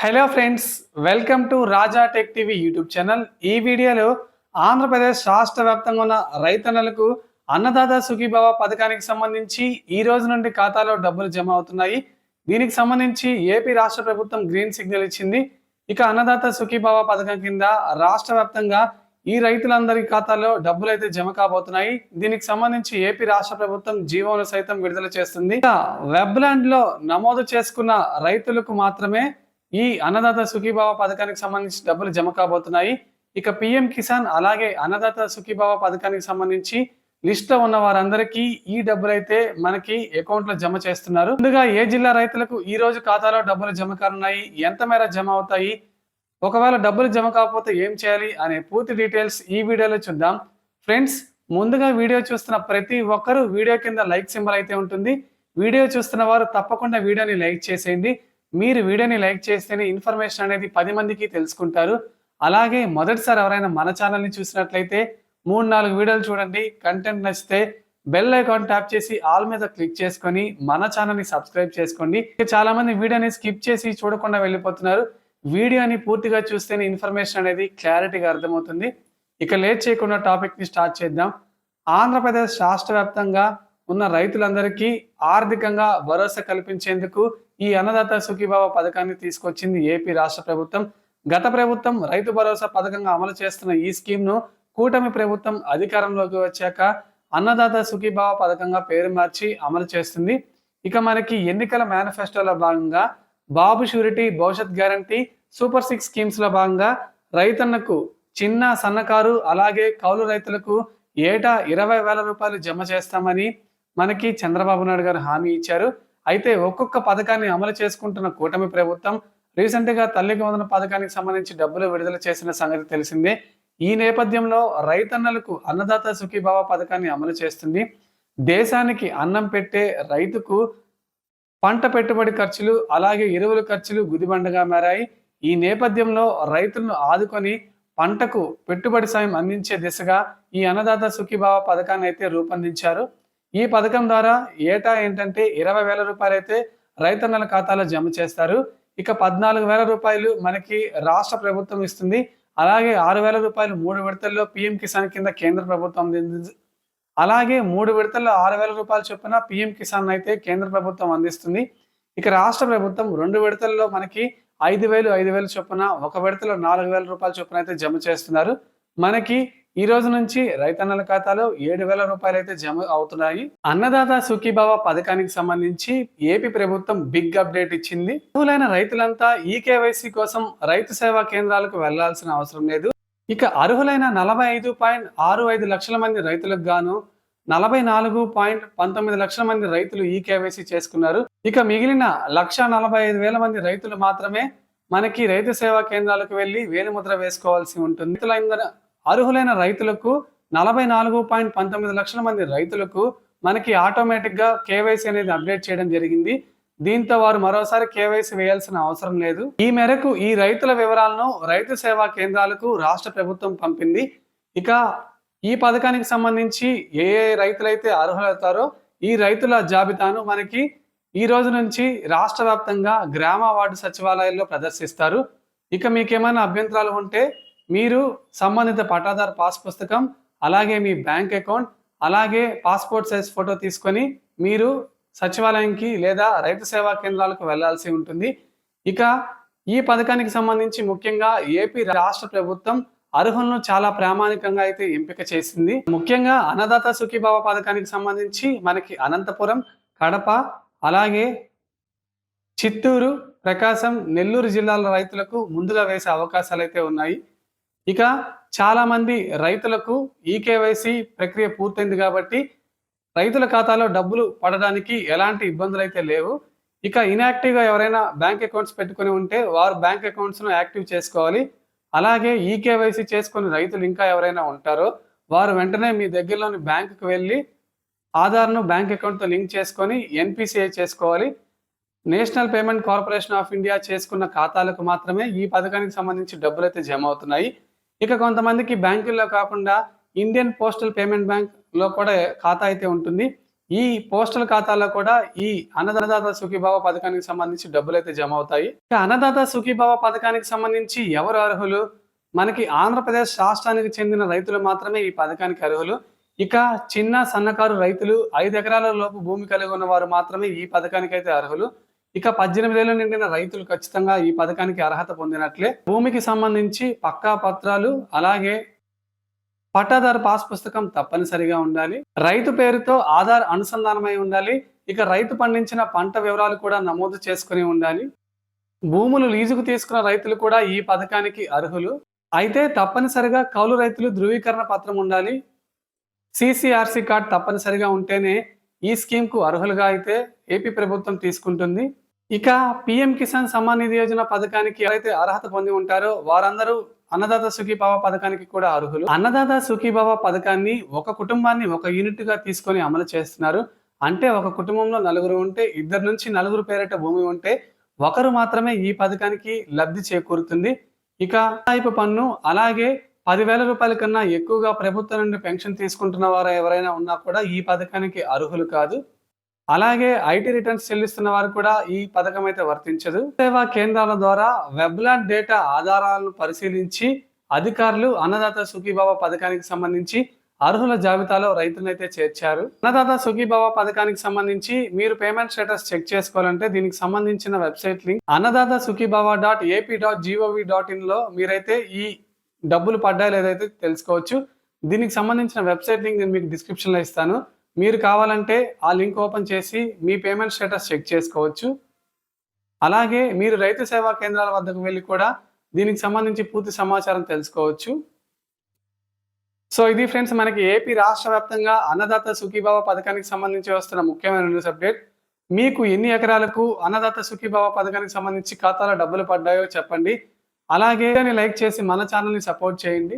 Hello friends, welcome to Raja tech TV YouTube channel. ఈ వీడియోలో ఆంధ్రప్రదేశ్ రాష్ట్ర వ్యాప్తంగా ఉన్న రైతన్నలకు అన్నదాత సుఖీభవ పథకానికి సంబంధించి ఈ రోజు నుండి ఖాతాలో డబ్బులు జమ అవుతున్నాయి. దీనికి సంబంధించి ఏపీ రాష్ట్ర ప్రభుత్వం గ్రీన్ సిగ్నల్ ఇచ్చింది. ఇక అన్నదాత సుఖీభవ పథకం కింద రాష్ట్ర వ్యాప్తంగా ఈ రైతులందరి ఖాతాలో డబ్బులు అయితే జమ కాబోతున్నాయి. దీనికి సంబంధించి ఏపీ రాష్ట్ర ప్రభుత్వం జీవోను సైతం విడుదల చేస్తుంది. వెబ్ ల్యాండ్ లో నమోదు చేసుకున్న రైతులకు మాత్రమే ఈ అన్నదాత సుఖీభవ పథకానికి సంబంధించి డబ్బులు జమ కాబోతున్నాయి. ఇక పిఎం కిసాన్ అలాగే అన్నదాత సుఖీభవ పథకానికి సంబంధించి లిస్ట్ లో ఉన్న వారందరికీ ఈ డబ్బులు అయితే మనకి అకౌంట్ లో జమ చేస్తున్నారు. ముందుగా ఏ జిల్లా రైతులకు ఈ రోజు ఖాతాలో డబ్బులు జమ కానున్నాయి, ఎంత మేర జమ అవుతాయి, ఒకవేళ డబ్బులు జమ కాకపోతే ఏం చేయాలి అనే పూర్తి డీటెయిల్స్ ఈ వీడియోలో చూద్దాం. ఫ్రెండ్స్, ముందుగా వీడియో చూస్తున్న ప్రతి ఒక్కరూ వీడియో కింద లైక్ సింబల్ అయితే ఉంటుంది. వీడియో చూస్తున్న వారు తప్పకుండా వీడియోని లైక్ చేసేయండి. మీరు వీడియోని లైక్ చేస్తేనే ఇన్ఫర్మేషన్ అనేది 10 మందికి తెలుసుకుంటారు. అలాగే మొదటిసారి ఎవరైనా మన ఛానల్ని చూసినట్లయితే 3-4 వీడియోలు చూడండి. కంటెంట్ నచ్చితే బెల్ ఐకాన్ ట్యాప్ చేసి ఆల్ మీద క్లిక్ చేసుకొని మన ఛానల్ని సబ్స్క్రైబ్ చేసుకోండి. చాలా మంది వీడియోని స్కిప్ చేసి చూడకుండా వెళ్ళిపోతున్నారు. వీడియోని పూర్తిగా చూస్తేనే ఇన్ఫర్మేషన్ అనేది క్లారిటీగా అర్థమవుతుంది. ఇక లేట్ చేయకుండా టాపిక్ని స్టార్ట్ చేద్దాం. ఆంధ్రప్రదేశ్ రాష్ట్ర వ్యాప్తంగా ఉన్న రైతులందరికీ ఆర్థికంగా భరోసా కల్పించేందుకు ఈ అన్నదాత సుఖీభవ పథకాన్ని తీసుకొచ్చింది ఏపీ రాష్ట్ర ప్రభుత్వం. గత ప్రభుత్వం రైతు భరోసా పథకంగా అమలు చేస్తున్న ఈ స్కీమ్ ను కూటమి ప్రభుత్వం అధికారంలోకి వచ్చాక అన్నదాత సుఖీభవ పథకంగా పేరు మార్చి అమలు చేస్తుంది. ఇక మనకి ఎన్నికల మేనిఫెస్టోలో భాగంగా బాబు షూరిటీ, భవిష్యత్ గ్యారంటీ, సూపర్ 6 స్కీమ్స్ లో భాగంగా రైతన్నకు చిన్న సన్నకారు అలాగే కౌలు రైతులకు ఏటా 20,000 రూపాయలు జమ చేస్తామని మనకి చంద్రబాబు నాయుడు గారు హామీ ఇచ్చారు. అయితే ఒక్కొక్క పథకాన్ని అమలు చేసుకుంటున్న కూటమి ప్రభుత్వం రీసెంట్ గా తల్లికి వందన పథకానికి సంబంధించి డబ్బులు విడుదల చేసిన సంగతి తెలిసిందే. ఈ నేపథ్యంలో రైతన్నలకు అన్నదాత సుఖీభవ పథకాన్ని అమలు చేస్తుంది. దేశానికి అన్నం పెట్టే రైతుకు పంట పెట్టుబడి ఖర్చులు అలాగే ఎరువుల ఖర్చులు గుదిబండగా మారాయి. ఈ నేపథ్యంలో రైతులను ఆదుకొని పంటకు పెట్టుబడి సాయం అందించే దిశగా ఈ అన్నదాత సుఖీభవ పథకాన్ని అయితే రూపొందించారు. ఈ పథకం ద్వారా ఏటా ఏంటంటే 20,000 రూపాయలు అయితే రైతన్నల ఖాతాలో జమ చేస్తారు. ఇక 14,000 రూపాయలు మనకి రాష్ట్ర ప్రభుత్వం ఇస్తుంది. అలాగే 6,000 రూపాయలు 3 విడతల్లో పిఎం కిసాన్ కింద కేంద్ర ప్రభుత్వం అలాగే 3 విడతల్లో 6,000 రూపాయలు చొప్పున పిఎం కిసాన్ అయితే కేంద్ర ప్రభుత్వం అందిస్తుంది. ఇక రాష్ట్ర ప్రభుత్వం 2 విడతల్లో మనకి 5,000 చొప్పున, ఒక విడతలో 4,000 రూపాయల చొప్పున అయితే జమ చేస్తున్నారు. మనకి ఈ రోజు నుంచి రైతన్నల ఖాతాలో 7,000 రూపాయలు అయితే జమ అవుతున్నాయి. అన్నదాత సుఖీభవ పథకానికి సంబంధించి ఏపీ ప్రభుత్వం బిగ్ అప్డేట్ ఇచ్చింది. అర్హులైన రైతులంతా ఈ కేవైసీ కోసం రైతు సేవా కేంద్రాలకు వెళ్లాల్సిన అవసరం లేదు. ఇక అర్హులైన 45.65 లక్షల మంది రైతులకు గాను 44.19 లక్షల మంది రైతులు ఈ కేవైసీ చేసుకున్నారు. ఇక మిగిలిన 1,45,000 మంది రైతులు మాత్రమే మనకి రైతు సేవా కేంద్రాలకు వెళ్లి వేలిముద్ర వేసుకోవాల్సి ఉంటుంది. అర్హులైన రైతులకు 44.19 లక్షల మంది రైతులకు మనకి ఆటోమేటిక్ గా కేవైసీ అనేది అప్డేట్ చేయడం జరిగింది. దీంతో వారు మరోసారి కేవైసీ వేయాల్సిన అవసరం లేదు. ఈ మేరకు ఈ రైతుల వివరాలను రైతు సేవా కేంద్రాలకు రాష్ట్ర ప్రభుత్వం పంపింది. ఇక ఈ పథకానికి సంబంధించి ఏ రైతులైతే అర్హులవుతారో ఈ రైతుల జాబితాను మనకి ఈ రోజు నుంచి రాష్ట్ర వ్యాప్తంగా గ్రామ వార్డు సచివాలయాల్లో ప్రదర్శిస్తారు. ఇక మీకేమైనా అభ్యంతరాలు ఉంటే మీరు సంబంధిత పట్టాదారు పాస్ పుస్తకం అలాగే మీ బ్యాంక్ అకౌంట్ అలాగే పాస్పోర్ట్ సైజ్ ఫోటో తీసుకొని మీరు సచివాలయంకి లేదా రైతు సేవా కేంద్రాలకు వెళ్లాల్సి ఉంటుంది. ఇక ఈ పథకానికి సంబంధించి ముఖ్యంగా ఏపీ రాష్ట్ర ప్రభుత్వం అర్హులను చాలా ప్రామాణికంగా అయితే ఎంపిక చేసింది. ముఖ్యంగా అన్నదాత సుఖీభవ పథకానికి సంబంధించి మనకి అనంతపురం, కడప అలాగే చిత్తూరు, ప్రకాశం, నెల్లూరు జిల్లాల రైతులకు ముందుగా వేసే అవకాశాలు అయితే ఉన్నాయి. ఇక చాలా మంది రైతులకు ఈ కేవైసీ ప్రక్రియ పూర్తయింది కాబట్టి రైతుల ఖాతాలో డబ్బులు పడడానికి ఎలాంటి ఇబ్బందులు అయితే లేవు. ఇక ఇన్యాక్టివ్ గా ఎవరైనా బ్యాంక్ అకౌంట్స్ పెట్టుకుని ఉంటే వారు బ్యాంక్ అకౌంట్స్ ను యాక్టివ్ చేసుకోవాలి. అలాగే ఈ కేవైసీ చేసుకుని రైతులు ఇంకా ఎవరైనా ఉంటారో వారు వెంటనే మీ దగ్గరలోని బ్యాంకుకు వెళ్ళి ఆధార్ను బ్యాంక్ అకౌంట్తో లింక్ చేసుకొని ఎన్పిసిఐ చేసుకోవాలి. National payment corporation of India చేసుకున్న ఖాతాలకు మాత్రమే ఈ పథకానికి సంబంధించి డబ్బులు అయితే జమ అవుతున్నాయి. ఇక కొంతమందికి బ్యాంకుల్లో కాకుండా ఇండియన్ పోస్టల్ పేమెంట్ బ్యాంక్ లో కూడా ఖాతా అయితే ఉంటుంది. ఈ పోస్టల్ ఖాతాలో కూడా ఈ అన్నదాత సుఖీభావ పథకానికి సంబంధించి డబ్బులు అయితే జమ అవుతాయి. ఇక అన్నదాత సుఖీభావ పథకానికి సంబంధించి ఎవరు అర్హులు? మనకి ఆంధ్రప్రదేశ్ రాష్ట్రానికి చెందిన రైతులు మాత్రమే ఈ పథకానికి అర్హులు. ఇక చిన్న సన్నకారు రైతులు 5 ఎకరాల లోపు భూమి కలిగి ఉన్న వారు మాత్రమే ఈ పథకానికి అయితే అర్హులు. ఇక 18 ఏళ్లు నిండిన రైతులు ఖచ్చితంగా ఈ పథకానికి అర్హత పొందినట్లే. భూమికి సంబంధించి పక్కా పత్రాలు, అలాగే పట్టాదారు పాస్ పుస్తకం తప్పనిసరిగా ఉండాలి. రైతు పేరుతో ఆధార్ అనుసంధానమై ఉండాలి. ఇక రైతు పండించిన పంట వివరాలు కూడా నమోదు చేసుకుని ఉండాలి. భూములు లీజుకు తీసుకున్న రైతులు కూడా ఈ పథకానికి అర్హులు. అయితే తప్పనిసరిగా కౌలు రైతులు ధృవీకరణ పత్రం ఉండాలి. CCRC కార్డ్ తప్పనిసరిగా ఉంటేనే ఈ స్కీమ్ కు అర్హులుగా అయితే ఏపీ ప్రభుత్వం తీసుకుంటుంది. ఇక PM కిసాన్ సమ్మాన్ నిధి యోజన పథకానికి ఎవరైతే అర్హత పొంది ఉంటారో వారందరూ అన్నదాత సుఖీభావ పథకానికి కూడా అర్హులు. అన్నదాత సుఖీభావ పథకాన్ని ఒక కుటుంబాన్ని ఒక యూనిట్ గా తీసుకొని అమలు చేస్తున్నారు. అంటే ఒక కుటుంబంలో 4 ఉంటే 2 నుంచి 4 పేరిట భూమి ఉంటే ఒకరు మాత్రమే ఈ పథకానికి లబ్ధి చేకూరుతుంది. ఇక ఆదాయపు పన్ను, అలాగే 10,000 రూపాయల కన్నా ఎక్కువగా ప్రభుత్వం నుండి పెన్షన్ తీసుకుంటున్న వారు ఎవరైనా ఉన్నా కూడా ఈ పథకానికి అర్హులు కాదు. అలాగే IT రిటర్న్స్ చెల్లిస్తున్న వారు కూడా ఈ పథకం అయితే వర్తించదు. సేవా కేంద్రాల ద్వారా వెబ్లాండ్ డేటా ఆధారాలను పరిశీలించి అధికారులు అన్నదాత సుఖీభావ పథకానికి సంబంధించి అర్హుల జాబితాలో రైతులైతే చేర్చారు. అన్నదాత సుఖీభావ పథకానికి సంబంధించి మీరు పేమెంట్ స్టేటస్ చెక్ చేసుకోవాలంటే దీనికి సంబంధించిన వెబ్సైట్ లింక్ అన్నదాత sukhibhava.ap.gov.in లో మీరైతే ఈ డబ్బులు పడ్డాయో లేదైతే తెలుసుకోవచ్చు. దీనికి సంబంధించిన వెబ్సైట్ లింక్ నేను మీకు డిస్క్రిప్షన్ లో ఇస్తాను. మీరు కావాలంటే ఆ లింక్ ఓపెన్ చేసి మీ పేమెంట్ స్టేటస్ చెక్ చేసుకోవచ్చు. అలాగే మీరు రైతు సేవా కేంద్రాల వద్దకు వెళ్ళి కూడా దీనికి సంబంధించి పూర్తి సమాచారం తెలుసుకోవచ్చు. సో ఇది ఫ్రెండ్స్, మనకి ఏపీ రాష్ట్ర వ్యాప్తంగా అన్నదాత సుఖీభావ పథకానికి సంబంధించి వస్తున్న ముఖ్యమైన న్యూస్ అప్డేట్. మీకు ఎన్ని ఎకరాలకు అన్నదాత సుఖీభావ పథకానికి సంబంధించి ఖాతాలో డబ్బులు పడ్డాయో చెప్పండి. అలాగే లైక్ చేసి మన ఛానల్ని సపోర్ట్ చేయండి.